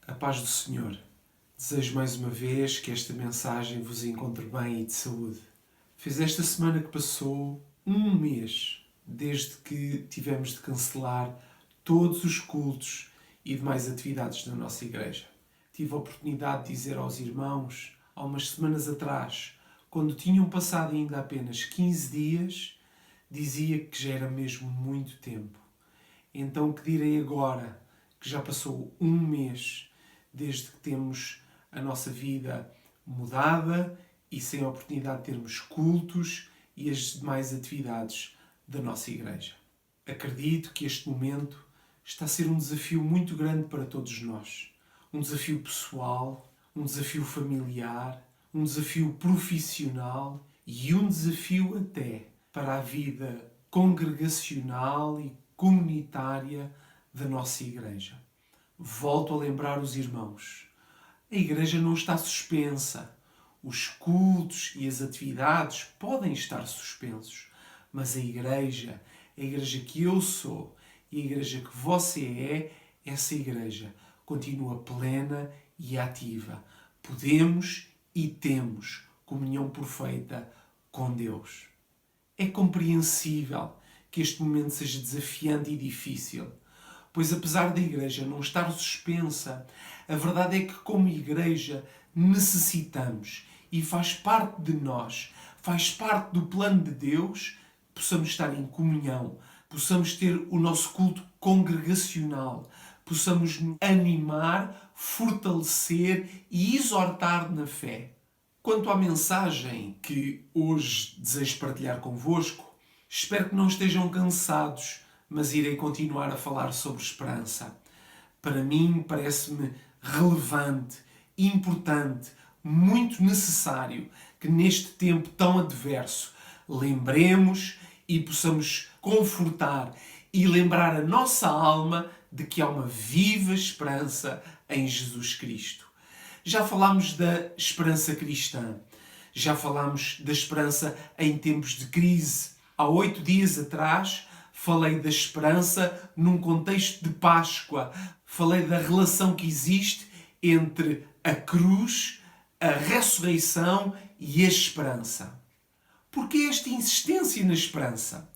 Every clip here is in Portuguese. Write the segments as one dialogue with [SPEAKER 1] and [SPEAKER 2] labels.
[SPEAKER 1] A paz do Senhor. Desejo mais uma vez que esta mensagem vos encontre bem e de saúde. Fez esta semana que passou um mês desde que tivemos de cancelar todos os cultos e demais atividades da nossa igreja. Tive a oportunidade de dizer aos irmãos, há umas semanas atrás, quando tinham passado ainda apenas 15 dias, dizia que já era mesmo muito tempo. Então, o que direi agora, que já passou um mês desde que temos a nossa vida mudada e sem a oportunidade de termos cultos e as demais atividades da nossa igreja. Acredito que este momento está a ser um desafio muito grande para todos nós. Um desafio pessoal, um desafio familiar, um desafio profissional e um desafio até para a vida congregacional e comunitária da nossa igreja. Volto a lembrar os irmãos. A igreja não está suspensa. Os cultos e as atividades podem estar suspensos. Mas a igreja que eu sou e a igreja que você é, essa igreja continua plena e ativa. Podemos e temos comunhão perfeita com Deus. É compreensível que este momento seja desafiante e difícil, pois apesar da igreja não estar suspensa, a verdade é que como igreja necessitamos e faz parte de nós, faz parte do plano de Deus, possamos estar em comunhão, possamos ter o nosso culto congregacional, possamos animar, fortalecer e exortar na fé. Quanto à mensagem que hoje desejo partilhar convosco, espero que não estejam cansados, mas irei continuar a falar sobre esperança. Para mim, parece-me relevante, importante, muito necessário que neste tempo tão adverso lembremos e possamos confortar e lembrar a nossa alma de que há uma viva esperança em Jesus Cristo. Já falámos da esperança cristã, já falámos da esperança em tempos de crise. Há 8 dias atrás falei da esperança num contexto de Páscoa. Falei da relação que existe entre a cruz, a ressurreição e a esperança. Por que esta insistência na esperança?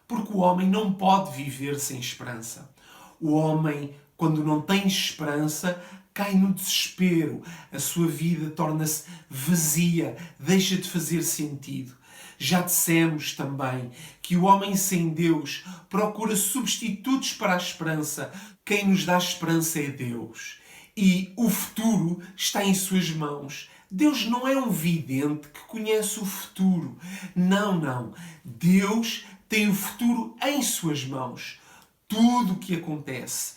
[SPEAKER 1] Porque o homem não pode viver sem esperança. O homem, quando não tem esperança, cai no desespero. A sua vida torna-se vazia, deixa de fazer sentido. Já dissemos também que o homem sem Deus procura substitutos para a esperança. Quem nos dá esperança é Deus. E o futuro está em suas mãos. Deus não é um vidente que conhece o futuro. Não. Deus tem o futuro em suas mãos. Tudo o que acontece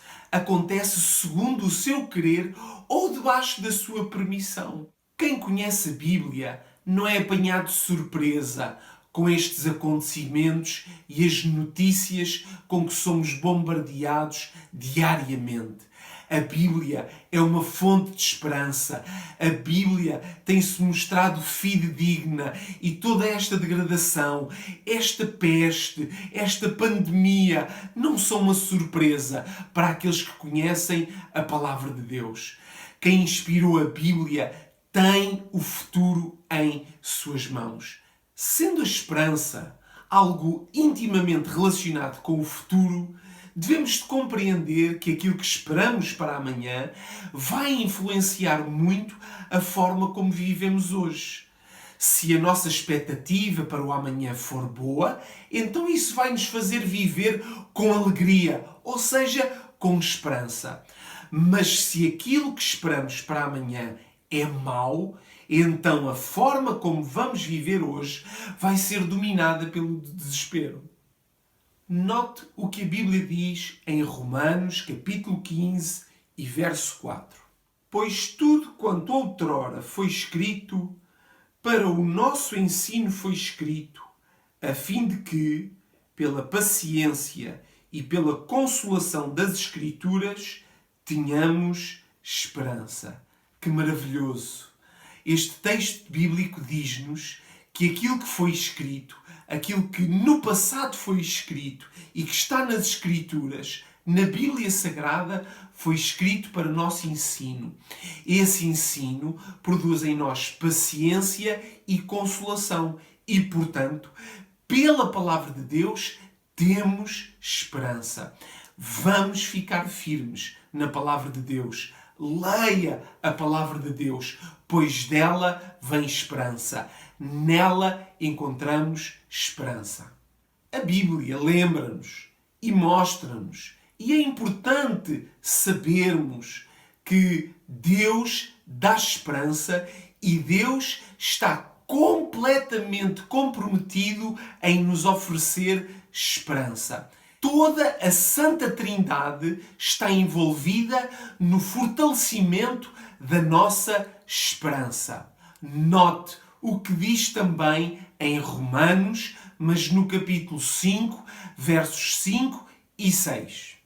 [SPEAKER 1] segundo o seu querer ou debaixo da sua permissão. Quem conhece a Bíblia não é apanhado de surpresa com estes acontecimentos e as notícias com que somos bombardeados diariamente. A Bíblia é uma fonte de esperança. A Bíblia tem-se mostrado fidedigna e toda esta degradação, esta peste, esta pandemia não são uma surpresa para aqueles que conhecem a palavra de Deus. Quem inspirou a Bíblia tem o futuro em suas mãos. Sendo a esperança algo intimamente relacionado com o futuro, devemos de compreender que aquilo que esperamos para amanhã vai influenciar muito a forma como vivemos hoje. Se a nossa expectativa para o amanhã for boa, então isso vai nos fazer viver com alegria, ou seja, com esperança. Mas se aquilo que esperamos para amanhã é mau, então a forma como vamos viver hoje vai ser dominada pelo desespero. Note o que a Bíblia diz em Romanos, capítulo 15 e verso 4. Pois tudo quanto outrora foi escrito, para o nosso ensino foi escrito, a fim de que, pela paciência e pela consolação das Escrituras, tenhamos esperança. Que maravilhoso! Este texto bíblico diz-nos que aquilo que foi escrito, aquilo que no passado foi escrito e que está nas Escrituras, na Bíblia Sagrada foi escrito para nosso ensino. Esse ensino produz em nós paciência e consolação e, portanto, pela palavra de Deus, temos esperança. Vamos ficar firmes na palavra de Deus. Leia a palavra de Deus, pois dela vem esperança. Nela encontramos esperança. A Bíblia lembra-nos e mostra-nos, e é importante sabermos que Deus dá esperança e Deus está completamente comprometido em nos oferecer esperança. Toda a Santa Trindade está envolvida no fortalecimento da nossa esperança. Note o que diz também em Romanos, mas no capítulo 5, versos 5 e 6.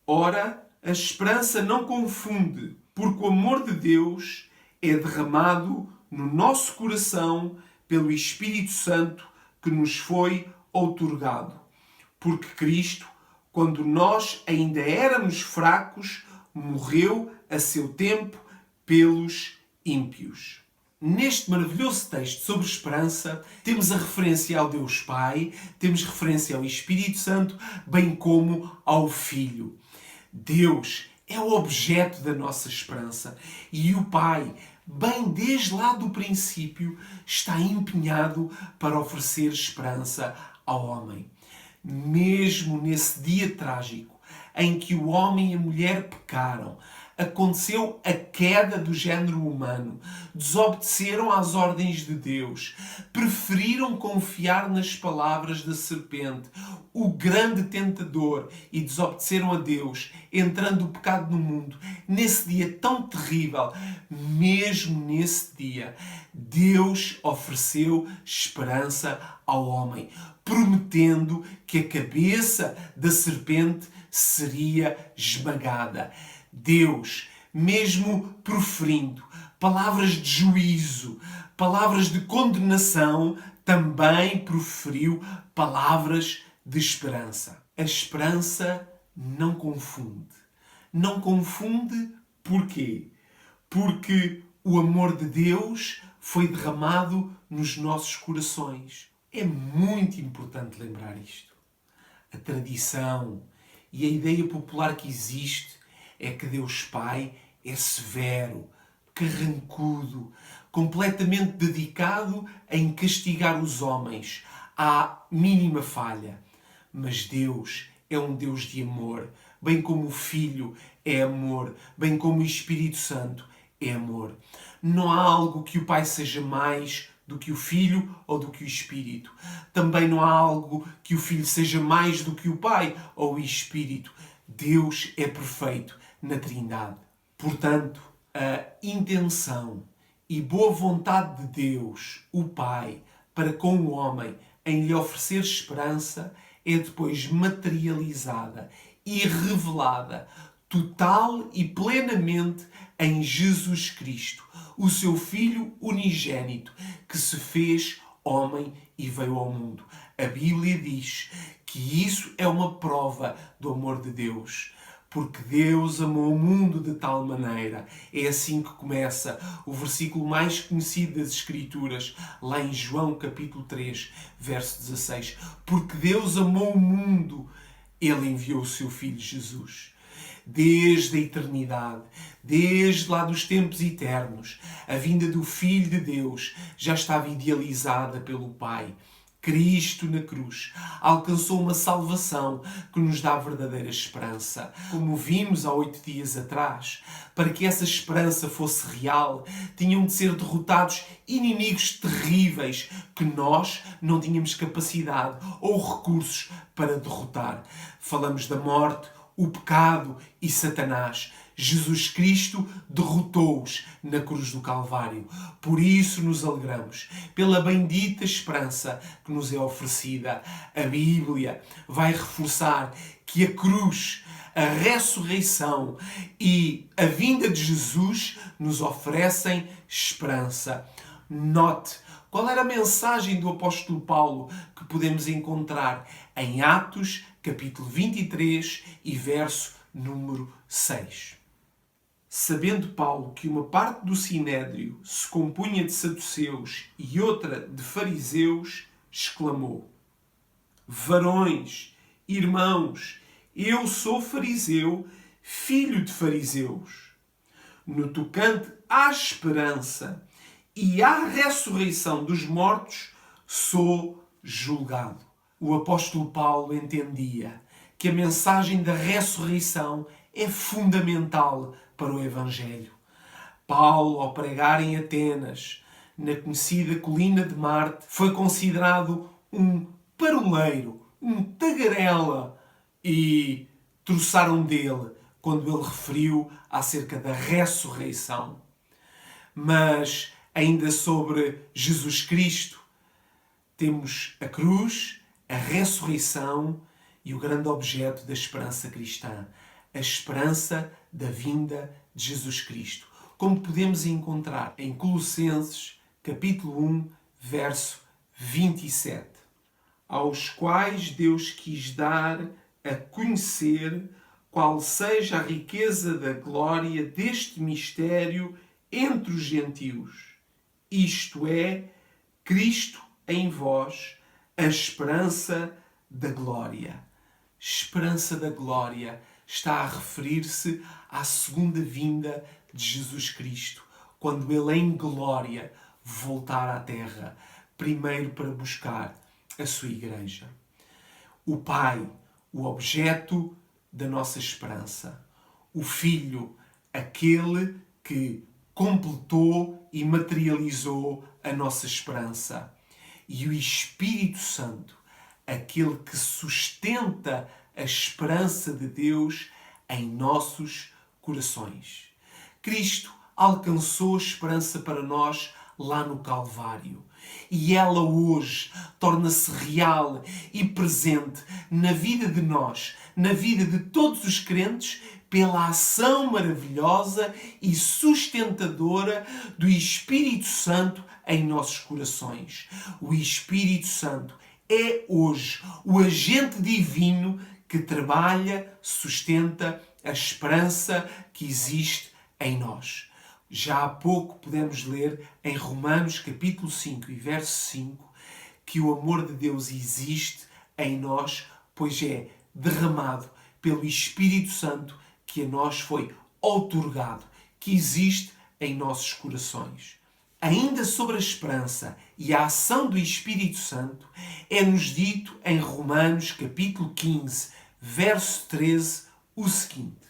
[SPEAKER 1] Ora, a esperança não confunde, porque o amor de Deus é derramado no nosso coração pelo Espírito Santo que nos foi outorgado. Porque Cristo, quando nós ainda éramos fracos, morreu a seu tempo pelos ímpios. Neste maravilhoso texto sobre esperança, temos a referência ao Deus Pai, temos referência ao Espírito Santo, bem como ao Filho. Deus é o objeto da nossa esperança e o Pai, bem desde lá do princípio, está empenhado para oferecer esperança ao homem. Mesmo nesse dia trágico em que o homem e a mulher pecaram, aconteceu a queda do género humano, desobedeceram às ordens de Deus, preferiram confiar nas palavras da serpente, o grande tentador, e desobedeceram a Deus, entrando o pecado no mundo. Nesse dia tão terrível, mesmo nesse dia, Deus ofereceu esperança ao homem, prometendo que a cabeça da serpente seria esmagada. Deus, mesmo proferindo palavras de juízo, palavras de condenação, também proferiu palavras de esperança. A esperança não confunde. Não confunde porquê? Porque o amor de Deus foi derramado nos nossos corações. É muito importante lembrar isto. A tradição e a ideia popular que existe é que Deus Pai é severo, carrancudo, completamente dedicado em castigar os homens à mínima falha. Mas Deus é um Deus de amor, bem como o Filho é amor, bem como o Espírito Santo é amor. Não há algo que o Pai seja mais do que o Filho ou do que o Espírito. Também não há algo que o Filho seja mais do que o Pai ou o Espírito. Deus é perfeito na Trindade. Portanto, a intenção e boa vontade de Deus, o Pai, para com o homem em lhe oferecer esperança é depois materializada e revelada total e plenamente em Jesus Cristo, o seu Filho unigênito, que se fez homem e veio ao mundo. A Bíblia diz que isso é uma prova do amor de Deus. Porque Deus amou o mundo de tal maneira. É assim que começa o versículo mais conhecido das Escrituras, lá em João capítulo 3, verso 16. Porque Deus amou o mundo, Ele enviou o seu Filho Jesus. Desde a eternidade, desde lá dos tempos eternos, a vinda do Filho de Deus já estava idealizada pelo Pai. Cristo na cruz alcançou uma salvação que nos dá verdadeira esperança. Como vimos há 8 dias atrás, para que essa esperança fosse real, tinham de ser derrotados inimigos terríveis que nós não tínhamos capacidade ou recursos para derrotar. Falamos da morte, o pecado e Satanás. Jesus Cristo derrotou-os na cruz do Calvário. Por isso nos alegramos, pela bendita esperança que nos é oferecida. A Bíblia vai reforçar que a cruz, a ressurreição e a vinda de Jesus nos oferecem esperança. Note qual era a mensagem do apóstolo Paulo que podemos encontrar em Atos, capítulo 23 e verso número 6. Sabendo Paulo que uma parte do sinédrio se compunha de saduceus e outra de fariseus, exclamou: Varões, irmãos, eu sou fariseu, filho de fariseus. No tocante à esperança e à ressurreição dos mortos, sou julgado. O apóstolo Paulo entendia que a mensagem da ressurreição é fundamental para o Evangelho. Paulo, ao pregar em Atenas, na conhecida colina de Marte, foi considerado um paroleiro, um tagarela, e troçaram dele quando ele referiu acerca da ressurreição. Mas, ainda sobre Jesus Cristo, temos a cruz, a ressurreição e o grande objeto da esperança cristã, a esperança da vinda de Jesus Cristo, como podemos encontrar em Colossenses, capítulo 1, verso 27, aos quais Deus quis dar a conhecer qual seja a riqueza da glória deste mistério entre os gentios, isto é, Cristo em vós, a esperança da glória. Esperança da glória está a referir-se à segunda vinda de Jesus Cristo, quando Ele em glória voltar à terra, primeiro para buscar a sua igreja. O Pai, o objeto da nossa esperança. O Filho, aquele que completou e materializou a nossa esperança. E o Espírito Santo, aquele que sustenta a esperança de Deus em nossos corações. Cristo alcançou esperança para nós lá no Calvário. E ela hoje torna-se real e presente na vida de nós, na vida de todos os crentes, pela ação maravilhosa e sustentadora do Espírito Santo em nossos corações. O Espírito Santo é hoje o agente divino que trabalha, sustenta a esperança que existe em nós. Já há pouco pudemos ler em Romanos capítulo 5 e verso 5 que o amor de Deus existe em nós, pois é derramado pelo Espírito Santo que a nós foi outorgado, que existe em nossos corações. Ainda sobre a esperança e a ação do Espírito Santo, é-nos dito em Romanos capítulo 15, verso 13, o seguinte: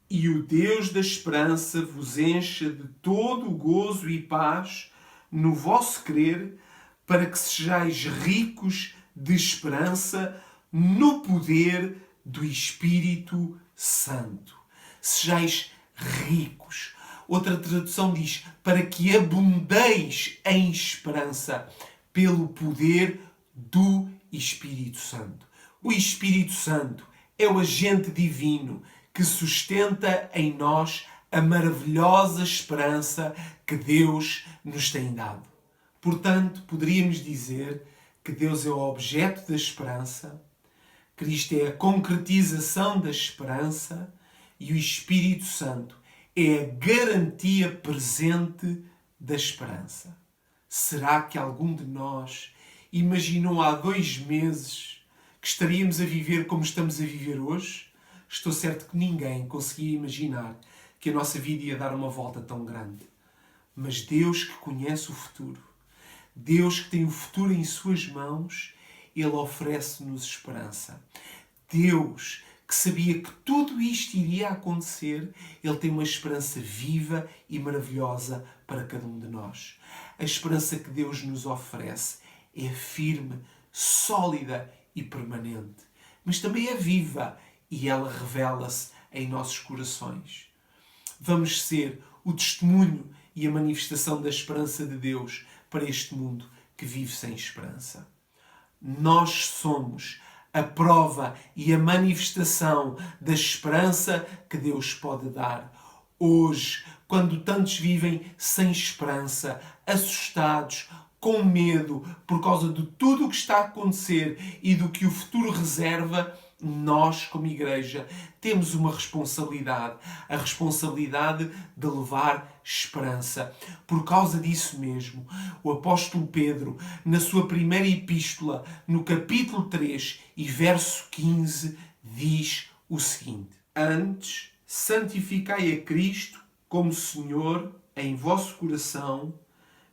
[SPEAKER 1] E o Deus da esperança vos encha de todo o gozo e paz no vosso crer, para que sejais ricos de esperança no poder do Espírito Santo. Sejais ricos. Outra tradução diz, para que abundeis em esperança pelo poder do Espírito Santo. O Espírito Santo é o agente divino que sustenta em nós a maravilhosa esperança que Deus nos tem dado. Portanto, poderíamos dizer que Deus é o objeto da esperança, Cristo é a concretização da esperança e o Espírito Santo é a garantia presente da esperança. Será que algum de nós imaginou há 2 meses que estaríamos a viver como estamos a viver hoje? Estou certo que ninguém conseguia imaginar que a nossa vida ia dar uma volta tão grande. Mas Deus, que conhece o futuro, Deus que tem o futuro em suas mãos, Ele oferece-nos esperança. Deus, que sabia que tudo isto iria acontecer, Ele tem uma esperança viva e maravilhosa para cada um de nós. A esperança que Deus nos oferece é firme, sólida e permanente. Mas também é viva e ela revela-se em nossos corações. Vamos ser o testemunho e a manifestação da esperança de Deus para este mundo que vive sem esperança. Nós somos a prova e a manifestação da esperança que Deus pode dar. Hoje, quando tantos vivem sem esperança, assustados, com medo por causa de tudo o que está a acontecer e do que o futuro reserva, nós, como igreja, temos uma responsabilidade. A responsabilidade de levar esperança. Por causa disso mesmo, o apóstolo Pedro, na sua primeira epístola, no capítulo 3 e verso 15, diz o seguinte: Antes, santificai a Cristo como Senhor em vosso coração,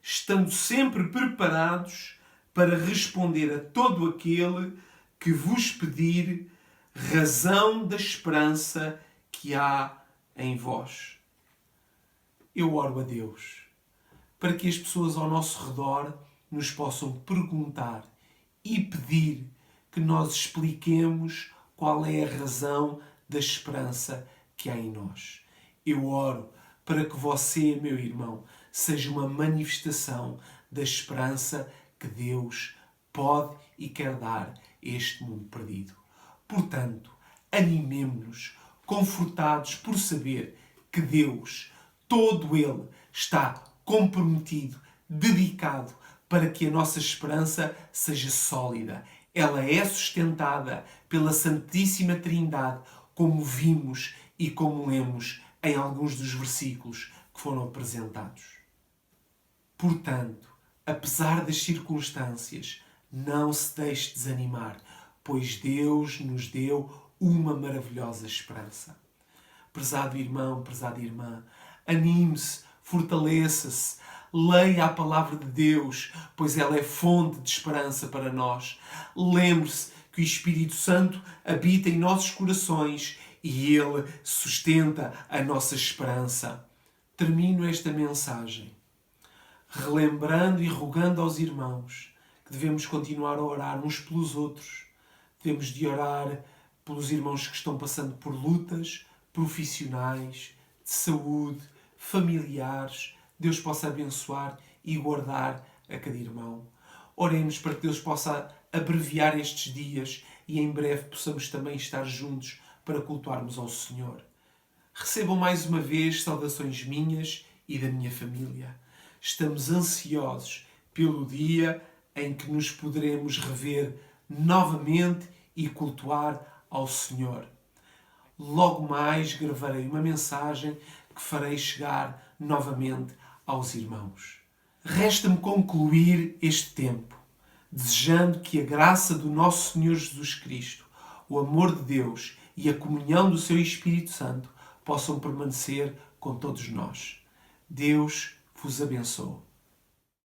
[SPEAKER 1] estando sempre preparados para responder a todo aquele que vos pedir razão da esperança que há em vós. Eu oro a Deus para que as pessoas ao nosso redor nos possam perguntar e pedir que nós expliquemos qual é a razão da esperança que há em nós. Eu oro para que você, meu irmão, seja uma manifestação da esperança que Deus pode e quer dar a este mundo perdido. Portanto, animemo-nos, confortados por saber que Deus, todo Ele, está comprometido, dedicado para que a nossa esperança seja sólida. Ela é sustentada pela Santíssima Trindade, como vimos e como lemos em alguns dos versículos que foram apresentados. Portanto, apesar das circunstâncias, não se deixe desanimar, pois Deus nos deu uma maravilhosa esperança. Prezado irmão, prezada irmã, anime-se, fortaleça-se, leia a palavra de Deus, pois ela é fonte de esperança para nós. Lembre-se que o Espírito Santo habita em nossos corações e Ele sustenta a nossa esperança. Termino esta mensagem relembrando e rogando aos irmãos que devemos continuar a orar uns pelos outros. Devemos de orar pelos irmãos que estão passando por lutas profissionais, de saúde, familiares. Deus possa abençoar e guardar a cada irmão. Oremos para que Deus possa abreviar estes dias e em breve possamos também estar juntos para cultuarmos ao Senhor. Recebam mais uma vez saudações minhas e da minha família. Estamos ansiosos pelo dia em que nos poderemos rever novamente e cultuar ao Senhor. Logo mais gravarei uma mensagem que farei chegar novamente aos irmãos. Resta-me concluir este tempo, desejando que a graça do nosso Senhor Jesus Cristo, o amor de Deus e a comunhão do seu Espírito Santo possam permanecer com todos nós. Deus vos abençoe.